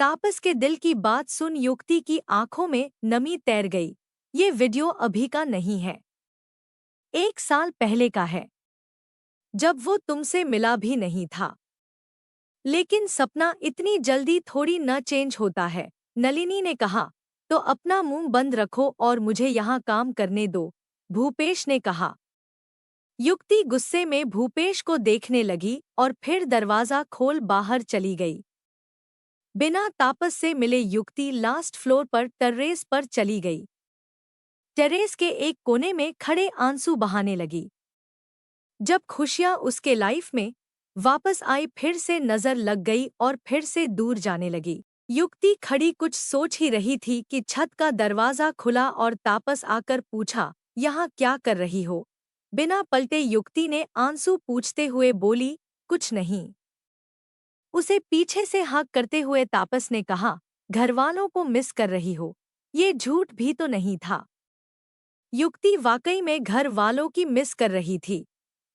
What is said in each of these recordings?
तापस के दिल की बात सुन युक्ति की आंखों में नमी तैर गई। ये वीडियो अभी का नहीं है, 1 साल पहले का है, जब वो तुमसे मिला भी नहीं था। लेकिन सपना इतनी जल्दी थोड़ी न चेंज होता है, नलिनी ने कहा। तो अपना मुंह बंद रखो और मुझे यहाँ काम करने दो, भूपेश ने कहा। युक्ति गुस्से में भूपेश को देखने लगी और फिर दरवाजा खोल बाहर चली गई। बिना तापस से मिले युक्ति लास्ट फ्लोर पर टेरेस पर चली गई। टेरेस के एक कोने में खड़े आंसू बहाने लगी। जब खुशियां उसके लाइफ में वापस आई फिर से नजर लग गई और फिर से दूर जाने लगी। युक्ति खड़ी कुछ सोच ही रही थी कि छत का दरवाजा खुला और तापस आकर पूछा, यहाँ क्या कर रही हो? बिना पलटे युक्ति ने आंसू पूछते हुए बोली, कुछ नहीं। उसे पीछे से हाक करते हुए तापस ने कहा, घरवालों को मिस कर रही हो? ये झूठ भी तो नहीं था। युक्ति वाकई में घर वालों की मिस कर रही थी।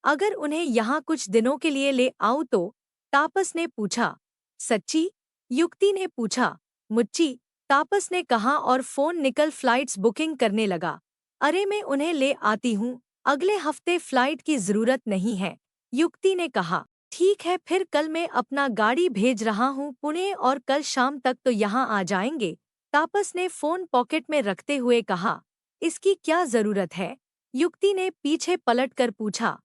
अगर उन्हें यहाँ कुछ दिनों के लिए ले आऊं तो? तापस ने पूछा। सच्ची? युक्ति ने पूछा। मुच्ची, तापस ने कहा और फोन निकल फ्लाइट्स बुकिंग करने लगा। अरे मैं उन्हें ले आती हूँ, अगले हफ्ते फ्लाइट की जरूरत नहीं है, युक्ति ने कहा। ठीक है, फिर कल मैं अपना गाड़ी भेज रहा हूँ पुणे और कल शाम तक तो यहाँ आ जाएंगे, तापस ने फोन पॉकेट में रखते हुए कहा। इसकी क्या जरूरत है? युक्ति ने पीछे पलटकर पूछा।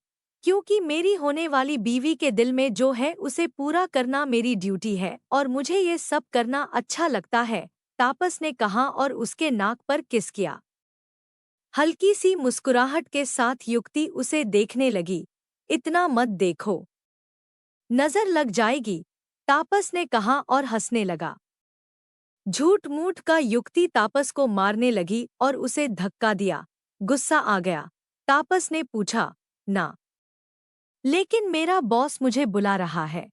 क्योंकि मेरी होने वाली बीवी के दिल में जो है उसे पूरा करना मेरी ड्यूटी है और मुझे ये सब करना अच्छा लगता है, तापस ने कहा और उसके नाक पर किस किया। हल्की सी मुस्कुराहट के साथ युक्ति उसे देखने लगी। इतना मत देखो, नजर लग जाएगी, तापस ने कहा और हंसने लगा। झूठ मूठ का युक्ति तापस को मारने लगी और उसे धक्का दिया। गुस्सा आ गया। तापस ने पूछा, ना? लेकिन मेरा बॉस मुझे बुला रहा है।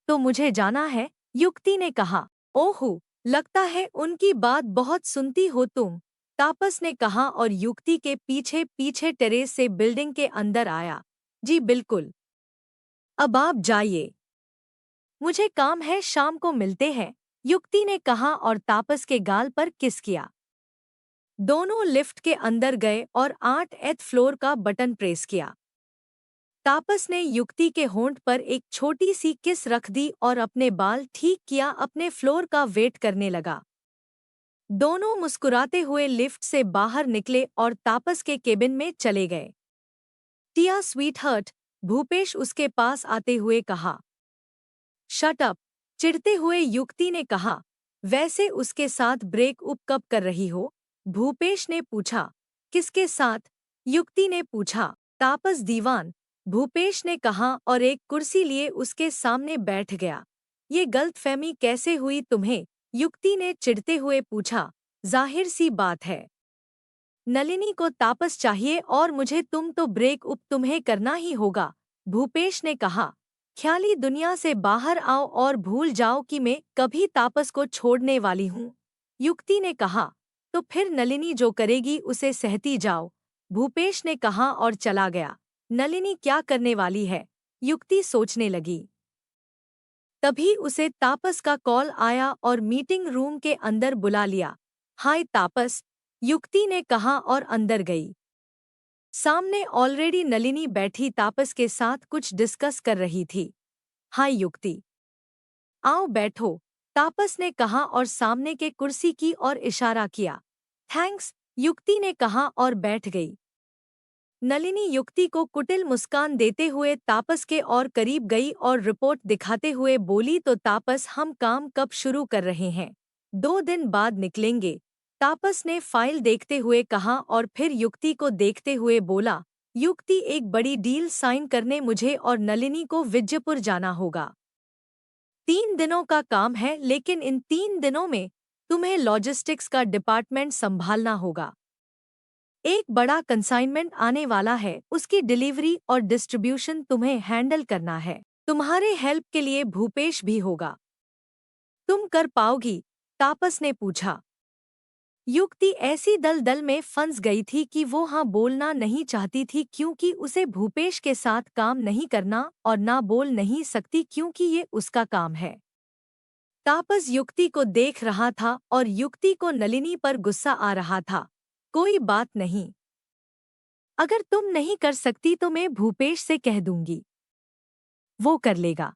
तो मुझे जाना है, युक्ति ने कहा। ओहो, लगता है उनकी बात बहुत सुनती हो तुम, तापस ने कहा और युक्ति के पीछे पीछे टेरेस से बिल्डिंग के अंदर आया। जी बिल्कुल, अब आप जाइए, मुझे काम है, शाम को मिलते हैं, युक्ति ने कहा और तापस के गाल पर किस किया। दोनों लिफ्ट के अंदर गए और 8th फ्लोर का बटन प्रेस किया। तापस ने युक्ति के होंठ पर एक छोटी सी किस रख दी और अपने बाल ठीक किया, अपने फ्लोर का वेट करने लगा। दोनों मुस्कुराते हुए लिफ्ट से बाहर निकले और तापस के केबिन में चले गए। टिया स्वीटहार्ट, भूपेश उसके पास आते हुए कहा। शट अप, चिढ़ते हुए युक्ति ने कहा। वैसे उसके साथ ब्रेक अप कब कर रही हो? भूपेश ने पूछा। किसके साथ? युक्ति ने पूछा। तापस दीवान, भूपेश ने कहा और एक कुर्सी लिए उसके सामने बैठ गया। ये गलतफहमी कैसे हुई तुम्हें? युक्ति ने चिढ़ते हुए पूछा। जाहिर सी बात है, नलिनी को तापस चाहिए और मुझे तो ब्रेक अप तुम्हें करना ही होगा, भूपेश ने कहा। ख्याली दुनिया से बाहर आओ और भूल जाओ कि मैं कभी तापस को छोड़ने वाली हूँ, युक्ति ने कहा। तो फिर नलिनी जो करेगी उसे सहती जाओ, भूपेश ने कहा और चला गया। नलिनी क्या करने वाली है, युक्ति सोचने लगी। तभी उसे तापस का कॉल आया और मीटिंग रूम के अंदर बुला लिया। हाय तापस, युक्ति ने कहा और अंदर गई। सामने ऑलरेडी नलिनी बैठी तापस के साथ कुछ डिस्कस कर रही थी। हाय युक्ति, आओ बैठो, तापस ने कहा और सामने के कुर्सी की ओर इशारा किया। थैंक्स, युक्ति ने कहा और बैठ गई। नलिनी युक्ति को कुटिल मुस्कान देते हुए तापस के और करीब गई और रिपोर्ट दिखाते हुए बोली। तो तापस, हम काम कब शुरू कर रहे हैं? 2 दिन बाद निकलेंगे, तापस ने फाइल देखते हुए कहा और फिर युक्ति को देखते हुए बोला। युक्ति, एक बड़ी डील साइन करने मुझे और नलिनी को विजयपुर जाना होगा। 3 दिनों का काम है, लेकिन इन 3 दिनों में तुम्हें लॉजिस्टिक्स का डिपार्टमेंट संभालना होगा। एक बड़ा कंसाइनमेंट आने वाला है, उसकी डिलीवरी और डिस्ट्रीब्यूशन तुम्हें हैंडल करना है। तुम्हारे हेल्प के लिए भूपेश भी होगा। तुम कर पाओगी? तापस ने पूछा। युक्ति ऐसी दलदल में फंस गई थी कि वो हाँ बोलना नहीं चाहती थी, क्योंकि उसे भूपेश के साथ काम नहीं करना और ना बोल नहीं सकती क्योंकि ये उसका काम है। तापस युक्ति को देख रहा था और युक्ति को नलिनी पर गुस्सा आ रहा था। कोई बात नहीं, अगर तुम नहीं कर सकती तो मैं भूपेश से कह दूंगी, वो कर लेगा।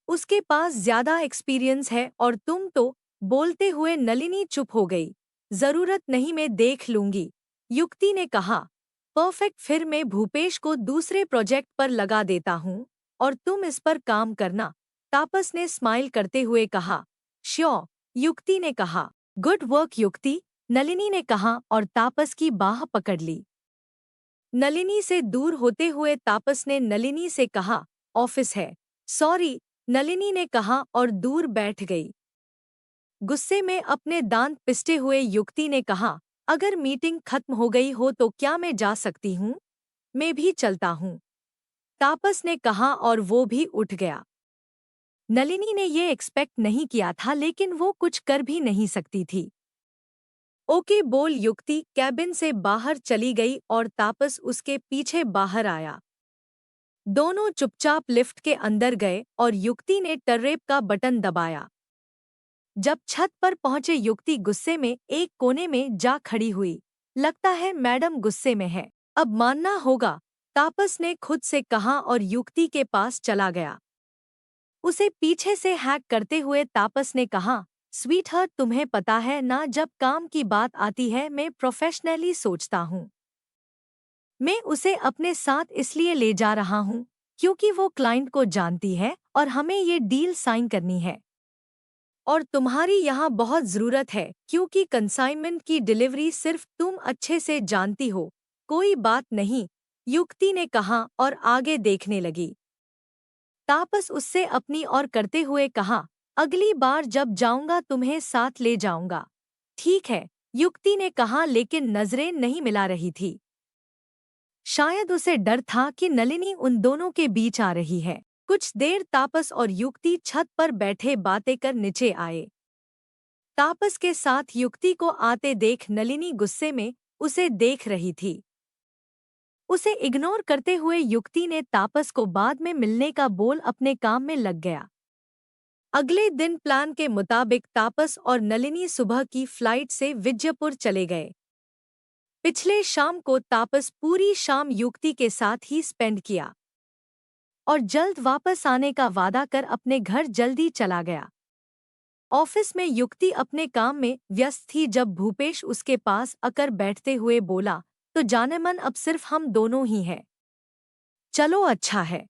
उसके पास ज्यादा एक्सपीरियंस है और तुम तो। बोलते हुए नलिनी चुप हो गई। जरूरत नहीं, मैं देख लूंगी, युक्ति ने कहा। परफेक्ट, फिर मैं भूपेश को दूसरे प्रोजेक्ट पर लगा देता हूँ और तुम इस पर काम करना, तापस ने स्माइल करते हुए कहा। श्योर, युक्ति ने कहा। गुड वर्क युक्ति, नलिनी ने कहा और तापस की बाह पकड़ ली। नलिनी से दूर होते हुए तापस ने नलिनी से कहा, ऑफिस है। सॉरी, नलिनी ने कहा और दूर बैठ गई। गुस्से में अपने दांत पिसते हुए युक्ति ने कहा, अगर मीटिंग खत्म हो गई हो तो क्या मैं जा सकती हूँ? मैं भी चलता हूँ, तापस ने कहा और वो भी उठ गया। नलिनी ने ये एक्सपेक्ट नहीं किया था लेकिन वो कुछ कर भी नहीं सकती थी। ओके बोल, युक्ति कैबिन से बाहर चली गई और तापस उसके पीछे बाहर आया। दोनों चुपचाप लिफ्ट के अंदर गए और युक्ति ने टर्रेप का बटन दबाया। जब छत पर पहुंचे युक्ति गुस्से में एक कोने में जा खड़ी हुई। लगता है मैडम गुस्से में है, अब मानना होगा, तापस ने खुद से कहा और युक्ति के पास चला गया। उसे पीछे से हैक करते हुए तापस ने कहा, स्वीटहार्ट तुम्हें पता है ना, जब काम की बात आती है मैं प्रोफेशनली सोचता हूँ। मैं उसे अपने साथ इसलिए ले जा रहा हूँ क्योंकि वो क्लाइंट को जानती है और हमें ये डील साइन करनी है। और तुम्हारी यहाँ बहुत ज़रूरत है क्योंकि कंसाइनमेंट की डिलीवरी सिर्फ तुम अच्छे से जानती हो। कोई बात नहीं, युक्ति ने कहा और आगे देखने लगी। तापस उससे अपनी ओर करते हुए कहा, अगली बार जब जाऊंगा तुम्हें साथ ले जाऊंगा। ठीक है, युक्ति ने कहा लेकिन नजरें नहीं मिला रही थी। शायद उसे डर था कि नलिनी उन दोनों के बीच आ रही है। कुछ देर तापस और युक्ति छत पर बैठे बातें कर नीचे आए। तापस के साथ युक्ति को आते देख नलिनी गुस्से में उसे देख रही थी। उसे इग्नोर करते हुए युक्ति ने तापस को बाद में मिलने का बोल अपने काम में लग गया। अगले दिन प्लान के मुताबिक तापस और नलिनी सुबह की फ्लाइट से विजयपुर चले गए। पिछले शाम को तापस पूरी शाम युक्ति के साथ ही स्पेंड किया और जल्द वापस आने का वादा कर अपने घर जल्दी चला गया। ऑफिस में युक्ति अपने काम में व्यस्त थी जब भूपेश उसके पास आकर बैठते हुए बोला, तो जाने मन अब सिर्फ हम दोनों ही हैं। चलो अच्छा है,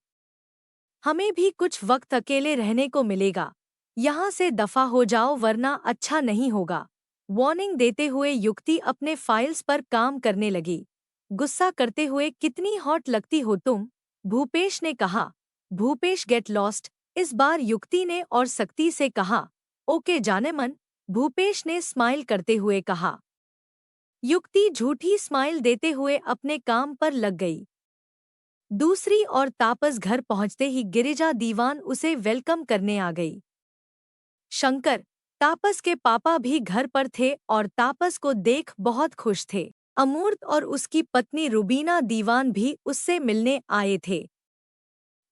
हमें भी कुछ वक्त अकेले रहने को मिलेगा। यहाँ से दफा हो जाओ वरना अच्छा नहीं होगा। वार्निंग देते हुए युक्ति अपने फाइल्स पर काम करने लगी। गुस्सा करते हुए, कितनी हॉट लगती हो तुम, भूपेश ने कहा। भूपेश गेट लॉस्ट, इस बार युक्ति ने और सख्ती से कहा। ओके जाने मन, भूपेश ने स्माइल करते हुए कहा। युक्ति झूठी स्माइल देते हुए अपने काम पर लग गई। दूसरी ओर तापस घर पहुंचते ही गिरिजा दीवान उसे वेलकम करने आ गई। शंकर, तापस के पापा भी घर पर थे और तापस को देख बहुत खुश थे। अमूर्त और उसकी पत्नी रुबीना दीवान भी उससे मिलने आए थे।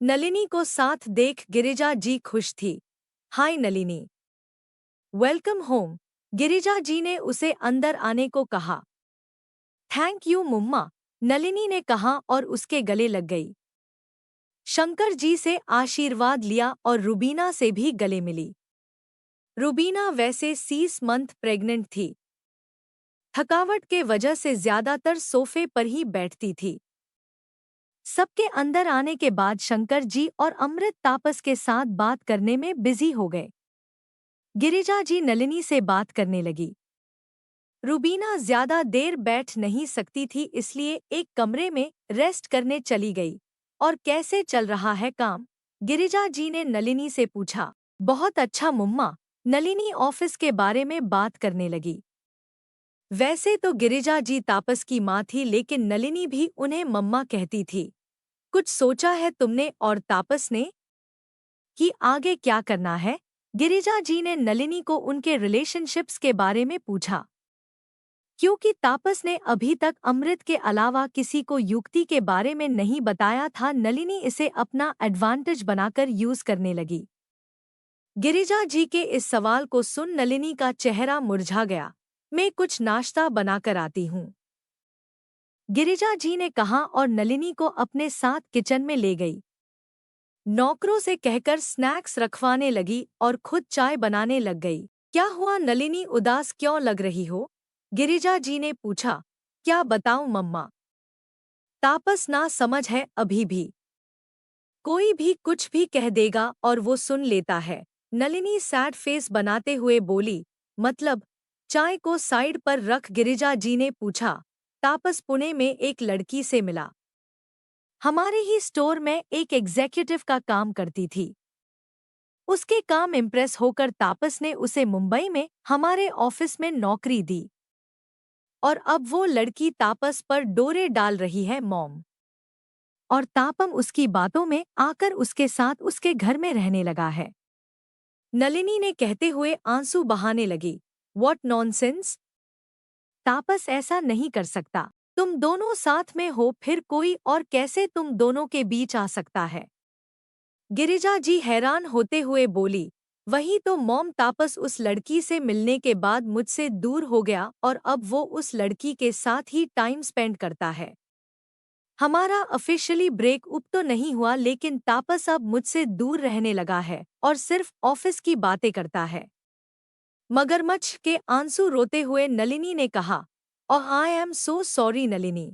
नलिनी को साथ देख गिरिजा जी खुश थी। हाय नलिनी, वेलकम होम, गिरिजा जी ने उसे अंदर आने को कहा। थैंक यू मुम्मा, नलिनी ने कहा और उसके गले लग गई। शंकर जी से आशीर्वाद लिया और रुबीना से भी गले मिली। रुबीना वैसे 6 मंथ प्रेग्नेंट थी। थकावट के वजह से ज्यादातर सोफे पर ही बैठती थी। सबके अंदर आने के बाद शंकर जी और अमृत तापस के साथ बात करने में बिजी हो गए। गिरिजा जी नलिनी से बात करने लगी। रुबीना ज्यादा देर बैठ नहीं सकती थी इसलिए एक कमरे में रेस्ट करने चली गई। और कैसे चल रहा है काम, गिरिजा जी ने नलिनी से पूछा। बहुत अच्छा मुम्मा, नलिनी ऑफिस के बारे में बात करने लगी। वैसे तो गिरिजा जी तापस की माँ थी लेकिन नलिनी भी उन्हें मम्मा कहती थी। कुछ सोचा है तुमने, और तापस ने कि आगे क्या करना है, गिरिजा जी ने नलिनी को उनके रिलेशनशिप्स के बारे में पूछा। क्योंकि तापस ने अभी तक अमृत के अलावा किसी को युक्ति के बारे में नहीं बताया था, नलिनी इसे अपना एडवांटेज बनाकर यूज करने लगी। गिरिजा जी के इस सवाल को सुन नलिनी का चेहरा मुरझा गया। मैं कुछ नाश्ता बनाकर आती हूँ, गिरिजा जी ने कहा और नलिनी को अपने साथ किचन में ले गई। नौकरों से कहकर स्नैक्स रखवाने लगी और खुद चाय बनाने लग गई। क्या हुआ नलिनी, उदास क्यों लग रही हो? गिरिजा जी ने पूछा। क्या बताऊं मम्मा, तापस ना समझ है अभी भी। कोई भी कुछ भी कह देगा और वो सुन लेता है। नलिनी सैड फेस बनाते हुए बोली। मतलब? चाय को साइड पर रख गिरिजा जी ने पूछा। तापस पुणे में एक लड़की से मिला। हमारे ही स्टोर में एक एग्जीक्यूटिव का काम करती थी। उसके काम इम्प्रेस होकर तापस ने उसे मुंबई में हमारे ऑफिस में नौकरी दी। और अब वो लड़की तापस पर डोरे डाल रही है मॉम। और तापम उसकी बातों में आकर उसके साथ उसके घर में रहने लगा है। नलिनी ने कहते हुए आंसू बहाने लगी। What nonsense! तापस ऐसा नहीं कर सकता। तुम दोनों साथ में हो, फिर कोई और कैसे तुम दोनों के बीच आ सकता है? गिरिजा जी हैरान होते हुए बोली। वही तो मॉम, तापस उस लड़की से मिलने के बाद मुझसे दूर हो गया और अब वो उस लड़की के साथ ही टाइम स्पेंड करता है। हमारा ऑफिशियली ब्रेकअप तो नहीं हुआ, लेकिन तापस अब मुझसे दूर रहने लगा है और सिर्फ ऑफिस की बातें करता है। मगरमच्छ के आंसू रोते हुए नलिनी ने कहा। और I am so sorry Nalini,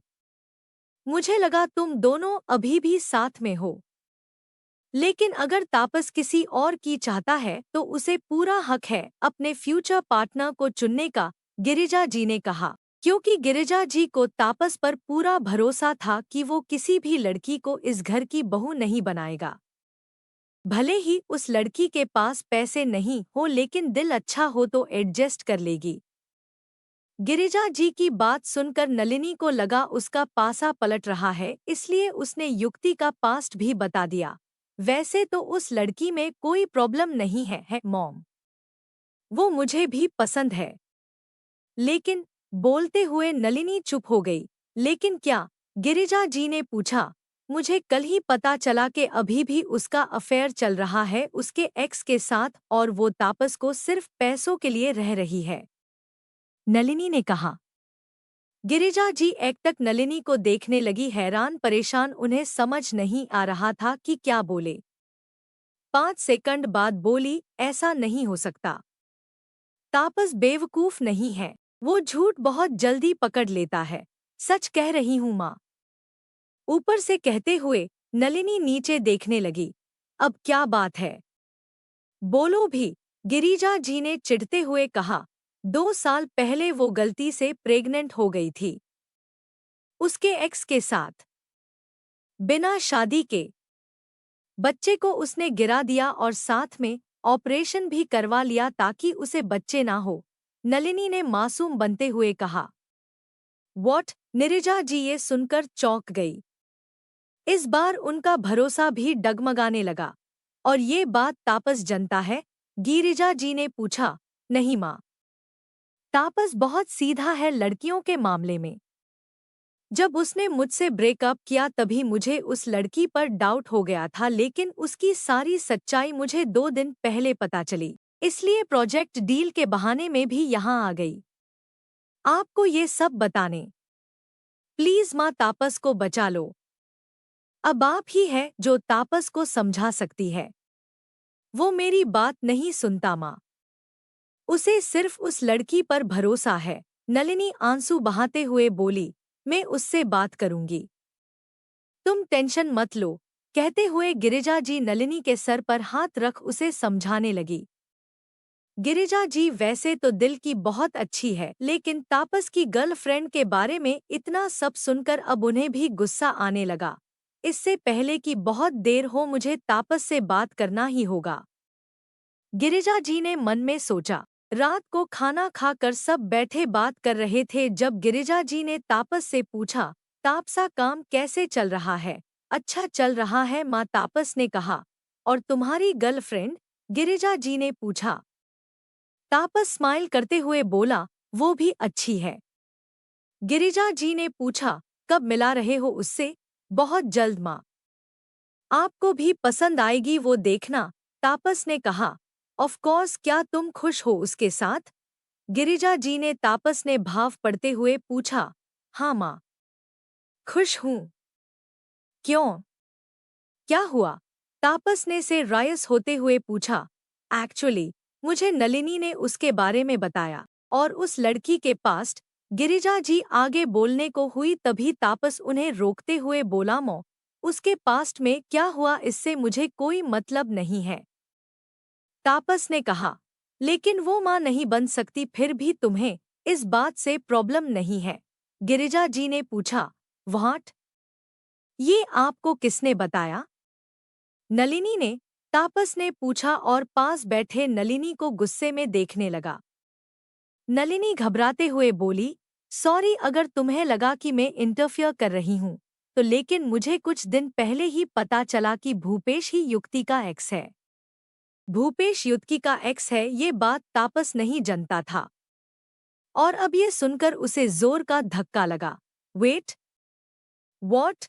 मुझे लगा तुम दोनों अभी भी साथ में हो। लेकिन अगर तापस किसी और की चाहता है तो उसे पूरा हक है अपने फ्यूचर पार्टनर को चुनने का, गिरिजा जी ने कहा। क्योंकि गिरिजा जी को तापस पर पूरा भरोसा था कि वो किसी भी लड़की को इस घर की बहू नहीं बनाएगा। भले ही उस लड़की के पास पैसे नहीं हो, लेकिन दिल अच्छा हो तो एडजस्ट कर लेगी। गिरिजा जी की बात सुनकर नलिनी को लगा उसका पासा पलट रहा है, इसलिए उसने युक्ति का पास्ट भी बता दिया। वैसे तो उस लड़की में कोई प्रॉब्लम नहीं है मॉम, वो मुझे भी पसंद है। लेकिन, बोलते हुए नलिनी चुप हो गई। लेकिन क्या? गिरिजा जी ने पूछा। मुझे कल ही पता चला कि अभी भी उसका अफेयर चल रहा है उसके एक्स के साथ और वो तापस को सिर्फ पैसों के लिए रह रही है, नलिनी ने कहा। गिरिजा जी एकटक नलिनी को देखने लगी, हैरान परेशान, उन्हें समझ नहीं आ रहा था कि क्या बोले। 5 सेकंड बाद बोली, ऐसा नहीं हो सकता। तापस बेवकूफ नहीं है, वो झूठ बहुत जल्दी पकड़ लेता है। सच कह रही हूँ माँ, ऊपर से कहते हुए नलिनी नीचे देखने लगी। अब क्या बात है? बोलो भी, गिरिजा जी ने चिढ़ते हुए कहा। 2 साल पहले वो गलती से प्रेग्नेंट हो गई थी उसके एक्स के साथ, बिना शादी के। बच्चे को उसने गिरा दिया और साथ में ऑपरेशन भी करवा लिया ताकि उसे बच्चे ना हो, नलिनी ने मासूम बनते हुए कहा। व्हाट? गिरिजा जी ये सुनकर चौंक गई। इस बार उनका भरोसा भी डगमगाने लगा। और ये बात तापस जानता है? गिरिजा जी ने पूछा। नहीं माँ, तापस बहुत सीधा है लड़कियों के मामले में। जब उसने मुझसे ब्रेकअप किया तभी मुझे उस लड़की पर डाउट हो गया था, लेकिन उसकी सारी सच्चाई मुझे 2 दिन पहले पता चली, इसलिए प्रोजेक्ट डील के बहाने में भी यहाँ आ गई आपको ये सब बताने। प्लीज माँ, तापस को बचा लो। अब आप ही है जो तापस को समझा सकती है। वो मेरी बात नहीं सुनता माँ, उसे सिर्फ उस लड़की पर भरोसा है, नलिनी आंसू बहाते हुए बोली। मैं उससे बात करूंगी, तुम टेंशन मत लो, कहते हुए गिरिजा जी नलिनी के सर पर हाथ रख उसे समझाने लगी। गिरिजा जी वैसे तो दिल की बहुत अच्छी है, लेकिन तापस की गर्लफ्रेंड के बारे में इतना सब सुनकर अब उन्हें भी गुस्सा आने लगा। इससे पहले कि बहुत देर हो मुझे तापस से बात करना ही होगा, गिरिजा जी ने मन में सोचा। रात को खाना खाकर सब बैठे बात कर रहे थे जब गिरिजा जी ने तापस से पूछा। तापसा, काम कैसे चल रहा है? अच्छा चल रहा है माँ, तापस ने कहा। और तुम्हारी गर्लफ्रेंड? गिरिजा जी ने पूछा। तापस स्माइल करते हुए बोला, वो भी अच्छी है। गिरिजा जी ने पूछा। कब मिला रहे हो उससे? बहुत जल्द माँ, आपको भी पसंद आएगी वो देखना, तापस ने कहा। ऑफ कोर्स, क्या तुम खुश हो उसके साथ? गिरिजा जी ने तापस ने भाव पड़ते हुए पूछा। हाँ माँ, खुश हूँ। क्यों, क्या हुआ? तापस ने से रायस होते हुए पूछा। एक्चुअली मुझे नलिनी ने उसके बारे में बताया और उस लड़की के पास्ट। गिरिजा जी आगे बोलने को हुई तभी तापस उन्हें रोकते हुए बोला, मो उसके पास्ट में क्या हुआ इससे मुझे कोई मतलब नहीं है। तापस ने कहा, लेकिन वो माँ नहीं बन सकती, फिर भी तुम्हें इस बात से प्रॉब्लम नहीं है? गिरिजा जी ने पूछा। व्हाट? ये आपको किसने बताया? नलिनी ने, तापस ने पूछा और पास बैठे नलिनी को गुस्से में देखने लगा। नलिनी घबराते हुए बोली, सॉरी अगर तुम्हें लगा कि मैं इंटरफियर कर रही हूँ तो, लेकिन मुझे कुछ दिन पहले ही पता चला कि भूपेश ही युक्ति का एक्स है। भूपेश युक्ति का एक्स है, ये बात तापस नहीं जानता था और अब ये सुनकर उसे जोर का धक्का लगा। Wait, what?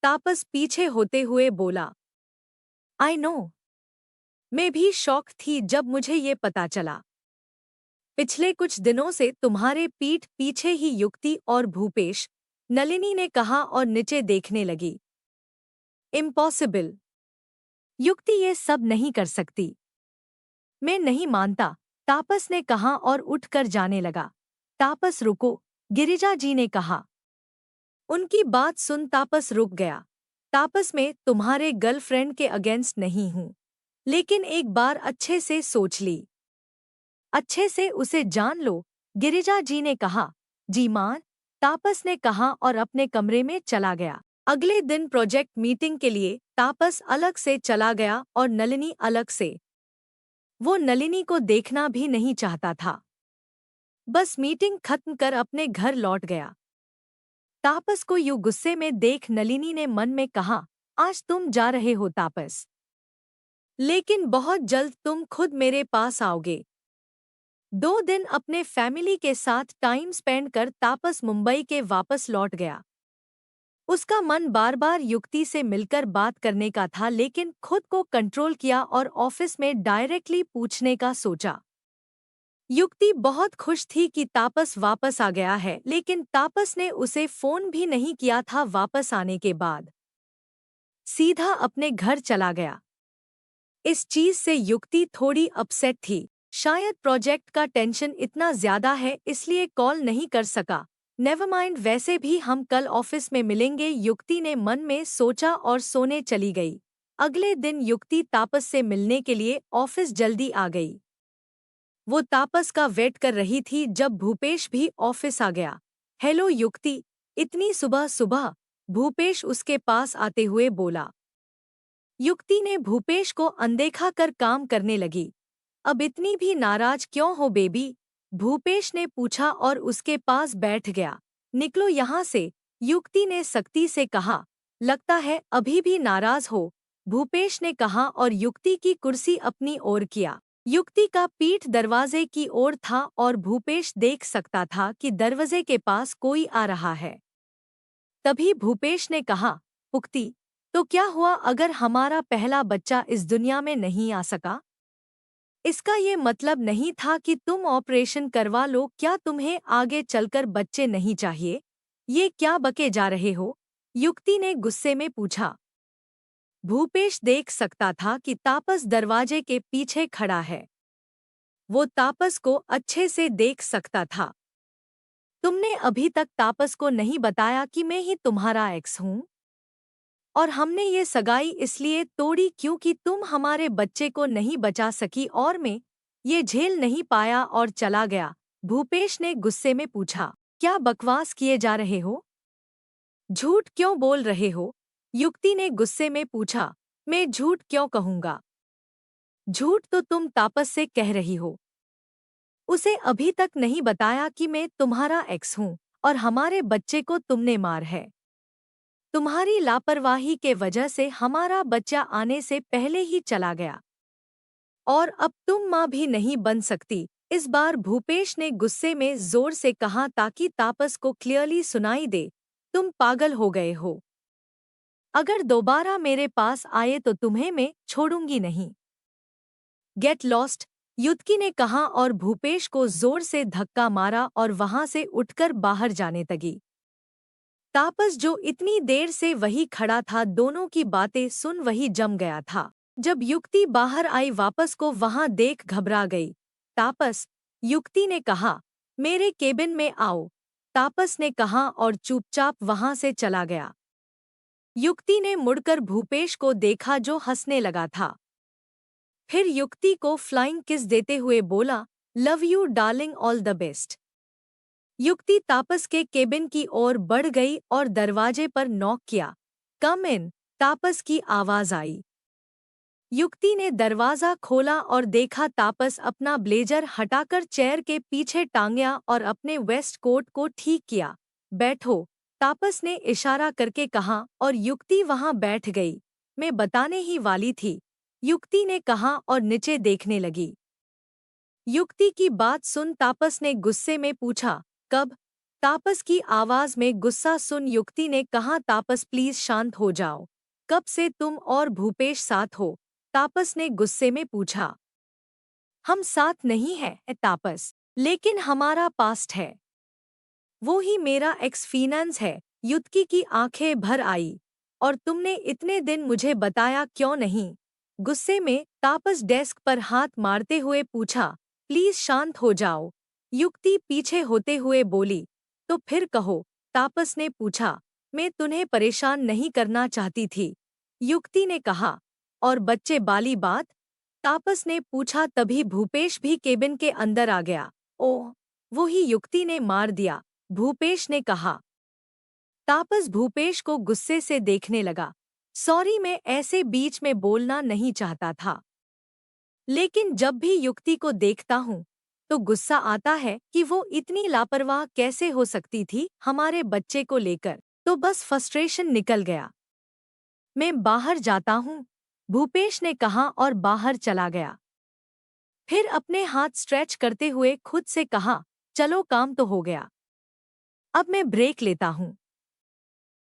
तापस पीछे होते हुए बोला। I know. मैं भी शॉक थी जब मुझे ये पता चला। पिछले कुछ दिनों से तुम्हारे पीठ पीछे ही युक्ति और भूपेश, नलिनी ने कहा और नीचे देखने लगी। इम्पॉसिबल। युक्ति ये सब नहीं कर सकती। मैं नहीं मानता, तापस ने कहा और उठकर जाने लगा। तापस रुको, गिरिजा जी ने कहा। उनकी बात सुन तापस रुक गया। तापस, मैं तुम्हारे गर्लफ्रेंड के अगेंस्ट नहीं हूँ, लेकिन एक बार अच्छे से सोच ली। अच्छे से उसे जान लो, गिरिजा जी ने कहा। जी मां, तापस ने कहा और अपने कमरे में चला गया। अगले दिन प्रोजेक्ट मीटिंग के लिए तापस अलग से चला गया और नलिनी अलग से। वो नलिनी को देखना भी नहीं चाहता था। बस मीटिंग खत्म कर अपने घर लौट गया। तापस को यूं गुस्से में देख नलिनी ने मन में कहा, आज तुम जा रहे हो तापस, लेकिन बहुत जल्द तुम खुद मेरे पास आओगे। 2 दिन अपने फैमिली के साथ टाइम स्पेंड कर तापस मुंबई के वापस लौट गया। उसका मन बार बार युक्ति से मिलकर बात करने का था, लेकिन खुद को कंट्रोल किया और ऑफिस में डायरेक्टली पूछने का सोचा। युक्ति बहुत खुश थी कि तापस वापस आ गया है, लेकिन तापस ने उसे फोन भी नहीं किया था। वापस आने के बाद सीधा अपने घर चला गया। इस चीज से युक्ति थोड़ी अपसेट थी। शायद प्रोजेक्ट का टेंशन इतना ज्यादा है इसलिए कॉल नहीं कर सका। नेवर माइंड, वैसे भी हम कल ऑफिस में मिलेंगे, युक्ति ने मन में सोचा और सोने चली गई। अगले दिन युक्ति तापस से मिलने के लिए ऑफिस जल्दी आ गई। वो तापस का वेट कर रही थी जब भूपेश भी ऑफिस आ गया। हेलो युक्ति, इतनी सुबह सुबह? भूपेश उसके पास आते हुए बोला। युक्ति ने भूपेश को अनदेखा कर काम करने लगी। अब इतनी भी नाराज क्यों हो बेबी? भूपेश ने पूछा और उसके पास बैठ गया। निकलो यहाँ से, युक्ति ने सख्ती से कहा। लगता है अभी भी नाराज हो, भूपेश ने कहा और युक्ति की कुर्सी अपनी ओर किया। युक्ति का पीठ दरवाजे की ओर था और भूपेश देख सकता था कि दरवाजे के पास कोई आ रहा है। तभी भूपेश ने कहा, पुक्ति, तो क्या हुआ अगर हमारा पहला बच्चा इस दुनिया में नहीं आ सका? इसका ये मतलब नहीं था कि तुम ऑपरेशन करवा लो। क्या तुम्हें आगे चलकर बच्चे नहीं चाहिए? ये क्या बके जा रहे हो? युक्ति ने गुस्से में पूछा। भूपेश देख सकता था कि तापस दरवाजे के पीछे खड़ा है। वो तापस को अच्छे से देख सकता था। तुमने अभी तक तापस को नहीं बताया कि मैं ही तुम्हारा एक्स हूँ? और हमने ये सगाई इसलिए तोड़ी क्योंकि तुम हमारे बच्चे को नहीं बचा सकी और मैं ये झेल नहीं पाया और चला गया। भूपेश ने गुस्से में पूछा। क्या बकवास किए जा रहे हो? झूठ क्यों बोल रहे हो? युक्ति ने गुस्से में पूछा। मैं झूठ क्यों कहूँगा? झूठ तो तुम तापस से कह रही हो। उसे अभी तक नहीं बताया कि मैं तुम्हारा एक्स हूँ और हमारे बच्चे को तुमने मार है। तुम्हारी लापरवाही के वजह से हमारा बच्चा आने से पहले ही चला गया और अब तुम माँ भी नहीं बन सकती। इस बार भूपेश ने गुस्से में जोर से कहा ताकि तापस को क्लियरली सुनाई दे। तुम पागल हो गए हो। अगर दोबारा मेरे पास आए तो तुम्हें मैं छोड़ूंगी नहीं। गेट लॉस्ट, युक्ति ने कहा और भूपेश को जोर से धक्का मारा और वहां से उठकर बाहर जाने लगी। तापस जो इतनी देर से वही खड़ा था, दोनों की बातें सुन वही जम गया था। जब युक्ति बाहर आई वापस को वहां देख घबरा गई। तापस, युक्ति ने कहा, मेरे केबिन में आओ। तापस ने कहा और चुपचाप वहां से चला गया। युक्ति ने मुड़कर भूपेश को देखा जो हंसने लगा था। फिर युक्ति को फ्लाइंग किस देते हुए बोला, love you darling, all the best. युक्ति तापस के केबिन की ओर बढ़ गई और दरवाजे पर नॉक किया। कम इन, तापस की आवाज आई। युक्ति ने दरवाजा खोला और देखा तापस अपना ब्लेजर हटाकर चेयर के पीछे टांगया और अपने वेस्ट कोट को ठीक किया। बैठो, तापस ने इशारा करके कहा और युक्ति वहां बैठ गई। मैं बताने ही वाली थी, युक्ति ने कहा और नीचे देखने लगी। युक्ति की बात सुन तापस ने गुस्से में पूछा, कब? तापस की आवाज में गुस्सा सुन युक्ति ने कहा, तापस प्लीज शांत हो जाओ। कब से तुम और भूपेश साथ हो? तापस ने गुस्से में पूछा। हम साथ नहीं हैं तापस, लेकिन हमारा पास्ट है। वो ही मेरा एक्सपीरियंस है। युक्ति की आंखें भर आई। और तुमने इतने दिन मुझे बताया क्यों नहीं? गुस्से में तापस डेस्क पर हाथ मारते हुए पूछा। प्लीज शांत हो जाओ, युक्ति पीछे होते हुए बोली। तो फिर कहो, तापस ने पूछा। मैं तुम्हें परेशान नहीं करना चाहती थी, युक्ति ने कहा। और बच्चे वाली बात? तापस ने पूछा। तभी भूपेश भी केबिन के अंदर आ गया। ओह, वो ही, युक्ति ने मार दिया, भूपेश ने कहा। तापस भूपेश को गुस्से से देखने लगा। सॉरी, मैं ऐसे बीच में बोलना नहीं चाहता था, लेकिन जब भी युक्ति को देखता हूँ तो गुस्सा आता है कि वो इतनी लापरवाह कैसे हो सकती थी हमारे बच्चे को लेकर। तो बस फ्रस्ट्रेशन निकल गया। मैं बाहर जाता हूँ, भूपेश ने कहा और बाहर चला गया। फिर अपने हाथ स्ट्रेच करते हुए खुद से कहा, चलो काम तो हो गया, अब मैं ब्रेक लेता हूँ।